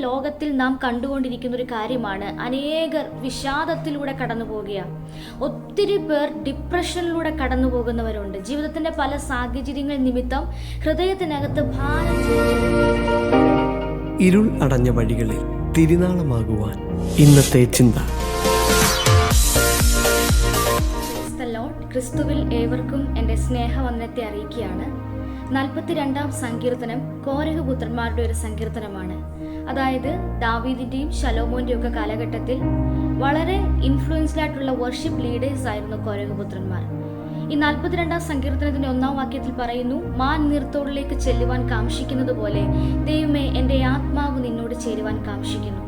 ലോകത്തിൽ നാം കണ്ടുകൊണ്ടിരിക്കുന്ന ഒരു കാര്യമാണ്. അനേകർ വിഷാദത്തിലൂടെ കടന്നു പോവുകയാണ്. ഒത്തിരി പേർ ഡിപ്രഷനിലൂടെ കടന്നു പോകുന്നവരുണ്ട്. ജീവിതത്തിന്റെ പല സാഹചര്യങ്ങൾ നിമിത്തം ഹൃദയത്തിനകത്ത് ഭാരം. ഇരുൾ അടഞ്ഞ വഴികളിൽ തിരുനാളമാകുവാൻ ഇന്നത്തെ ചിന്ത. ക്രിസ്തുവിൽ ഏവർക്കും എൻ്റെ സ്നേഹവന്ദനത്തെ അറിയിക്കുകയാണ്. 42-ാം സങ്കീർത്തനം കോരഹ് പുത്രന്മാരുടെ ഒരു സങ്കീർത്തനമാണ്. അതായത് ദാവീദിന്റെയും ശലോമോന്റെയും ഒക്കെ കാലഘട്ടത്തിൽ വളരെ ഇൻഫ്ലുവൻസ്ഡ് ആയിട്ടുള്ള വർഷിപ്പ് ലീഡേഴ്സ് ആയിരുന്നു കോരഹ് പുത്രന്മാർ. ഈ 42-ാം സങ്കീർത്തനത്തിന്റെ 1-ാം വാക്യത്തിൽ പറയുന്നു, മാൻ നീർത്തോടിലേക്ക് ചെല്ലുവാൻ കാംക്ഷിക്കുന്നത് പോലെ ദൈവമേ എൻ്റെ ആത്മാവ് നിന്നോട് ചേരുവാൻ കാംക്ഷിക്കുന്നു.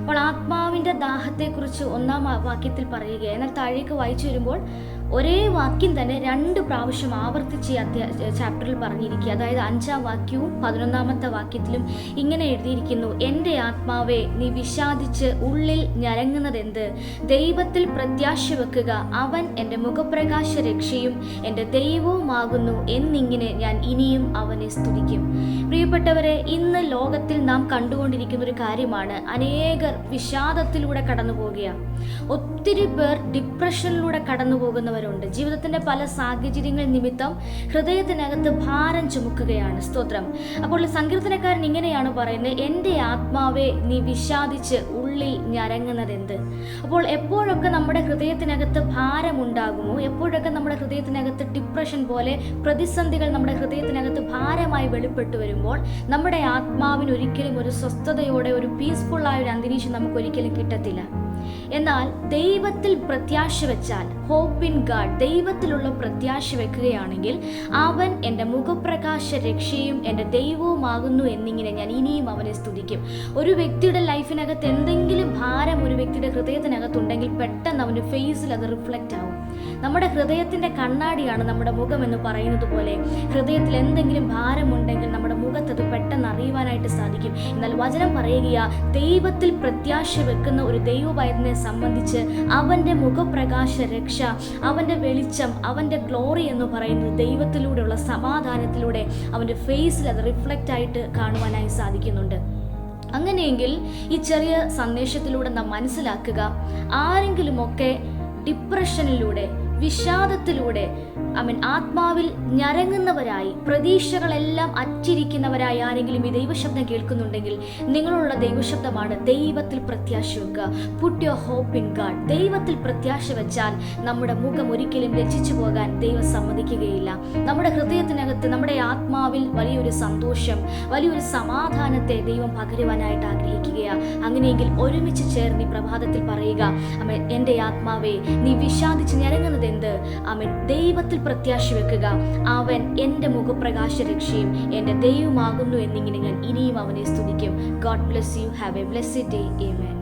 അപ്പോൾ ആത്മാവിന്റെ ദാഹത്തെക്കുറിച്ച് 1-ാം വാക്യത്തിൽ പറയുകയാണ്. എന്നാൽ താഴേക്ക് വായിച്ചു വരുമ്പോൾ ഒരേ വാക്യം തന്നെ 2 പ്രാവശ്യം ആവർത്തിച്ച് ചാപ്റ്ററിൽ പറഞ്ഞിരിക്കുക. അതായത് 5-ാം വാക്യവും 11-ാമത്തെ വാക്യത്തിലും ഇങ്ങനെ എഴുതിയിരിക്കുന്നു, എൻ്റെ ആത്മാവെ നീ വിഷാദിച്ച് ഉള്ളിൽ ഞരങ്ങുന്നതെന്ത്? ദൈവത്തിൽ പ്രത്യാശ വെക്കുക, അവൻ എൻ്റെ മുഖപ്രകാശ രക്ഷയും എൻ്റെ ദൈവവുമാകുന്നു എന്നിങ്ങനെ ഞാൻ ഇനിയും അവനെ സ്തുതിക്കും. പ്രിയപ്പെട്ടവരെ, ഇന്ന് ലോകത്തിൽ നാം കണ്ടുകൊണ്ടിരിക്കുന്ന ഒരു കാര്യമാണ്. അനേകർ വിഷാദത്തിലൂടെ കടന്നു പോവുകയാണ്. ഒത്തിരി പേർ ഡിപ്രഷനിലൂടെ കടന്നു പോകുന്നവരുണ്ട്. ജീവിതത്തിന്റെ പല സാഹചര്യങ്ങൾ നിമിത്തം ഹൃദയത്തിനകത്ത് ഭാരം ചുമക്കുകയാണ്. സ്തോത്രം. അപ്പോൾ സങ്കീർത്തനക്കാരൻ ഇങ്ങനെയാണ് പറയുന്നത്, എൻ്റെ ആത്മാവെ നീ വിഷാദിച്ച് ഉള്ളിൽ ഞരങ്ങുന്നതെന്ത്? അപ്പോൾ എപ്പോഴൊക്കെ നമ്മുടെ ഹൃദയത്തിനകത്ത് ഭാരമുണ്ടാകുമോ, എപ്പോഴൊക്കെ നമ്മുടെ ഹൃദയത്തിനകത്ത് ഡിപ്രഷൻ പോലെ പ്രതിസന്ധികൾ നമ്മുടെ ഹൃദയത്തിനകത്ത് ഭാരമായി വെളിപ്പെട്ടു വരുമ്പോൾ നമ്മുടെ ആത്മാവിന് ഒരിക്കലും ഒരു സ്വസ്ഥതയോടെ ഒരു പീസ്ഫുൾ ആയ ഒരു അന്തരീക്ഷം നമുക്ക് ഒരിക്കലും കിട്ടത്തില്ല. എന്നാൽ ദൈവത്തിൽ പ്രത്യാശ വെച്ചാൽ, ഹോപ്പ് ഇൻ ഗാഡ്, ദൈവത്തിലുള്ള പ്രത്യാശ വെക്കുകയാണെങ്കിൽ അവൻ എൻ്റെ മുഖപ്രകാശ രക്ഷയും എൻ്റെ ദൈവവുമാകുന്നു എന്നിങ്ങനെ ഞാൻ ഇനിയും അവനെ സ്തുതിക്കും. ഒരു വ്യക്തിയുടെ ലൈഫിനകത്ത് എന്തെങ്കിലും ഭാരം ഒരു വ്യക്തിയുടെ ഹൃദയത്തിനകത്തുണ്ടെങ്കിൽ പെട്ടെന്ന് അവൻ്റെ ഫേസിൽ അത് റിഫ്ലക്റ്റ് ആവും. നമ്മുടെ ഹൃദയത്തിൻ്റെ കണ്ണാടിയാണ് നമ്മുടെ മുഖം എന്ന് പറയുന്നത് പോലെ ഹൃദയത്തിൽ എന്തെങ്കിലും ഭാരമുണ്ടെങ്കിൽ നമ്മുടെ മുഖത്തത് പെട്ടെന്ന് അറിയുവാനായിട്ട് സാധിക്കും. എന്നാൽ വചനം പറയുക, ദൈവത്തിൽ പ്രത്യാശ വെക്കുന്ന ഒരു ദൈവഭയത്തിനെ സംബന്ധിച്ച് അവൻ്റെ മുഖപ്രകാശ രക്ഷ, അവൻ്റെ വെളിച്ചം, അവൻ്റെ ഗ്ലോറി എന്ന് പറയുന്നത് ദൈവത്തിലൂടെയുള്ള സമാധാനത്തിലൂടെ അവൻ്റെ ഫേസിൽ അത് റിഫ്ലക്റ്റ് ആയിട്ട് കാണുവാനായി സാധിക്കുന്നുണ്ട്. അങ്ങനെയെങ്കിൽ ഈ ചെറിയ സന്ദേശത്തിലൂടെ നാം മനസ്സിലാക്കുക, ആരെങ്കിലുമൊക്കെ ഡിപ്രഷനിലൂടെ വിഷാദത്തിലൂടെ ആത്മാവിൽ ഞരങ്ങുന്നവരായി പ്രതീക്ഷകളെല്ലാം അറ്റിരിക്കുന്നവരായി ആരെങ്കിലും ഈ ദൈവശബ്ദം കേൾക്കുന്നുണ്ടെങ്കിൽ നിങ്ങളുള്ള ദൈവശബ്ദമാണ്, ദൈവത്തിൽ പ്രത്യാശ വെക്കുക. Put your hope in God. ദൈവത്തിൽ പ്രത്യാശ വെച്ചാൽ നമ്മുടെ മുഖം ഒരിക്കലും ലജ്ജിച്ചു പോകാൻ ദൈവം സമ്മതിക്കുകയില്ല. നമ്മുടെ ഹൃദയത്തിനകത്ത്, നമ്മുടെ ആത്മാവിൽ വലിയൊരു സന്തോഷം, വലിയൊരു സമാധാനത്തെ ദൈവം പകരുവാനായിട്ട് ആഗ്രഹിക്കുകയാണ്. അങ്ങനെയെങ്കിൽ ഒരുമിച്ച് ചേർന്ന് ഈ പ്രഭാതത്തിൽ പറയുക, എൻ്റെ ആത്മാവേ നീ വിഷാദിച്ച് ഞരങ്ങുന്നത് എന്ത്? ദൈവത്തിൽ പ്രത്യാശ വെക്കുക, അവൻ എൻ്റെ മുഖപ്രകാശ രക്ഷയും എൻ്റെ ദൈവമാകുന്നു എന്നിങ്ങനെ ഞാൻ ഇനിയും അവനെ സ്തുതിക്കും. God bless you. Have A blessed day. Amen.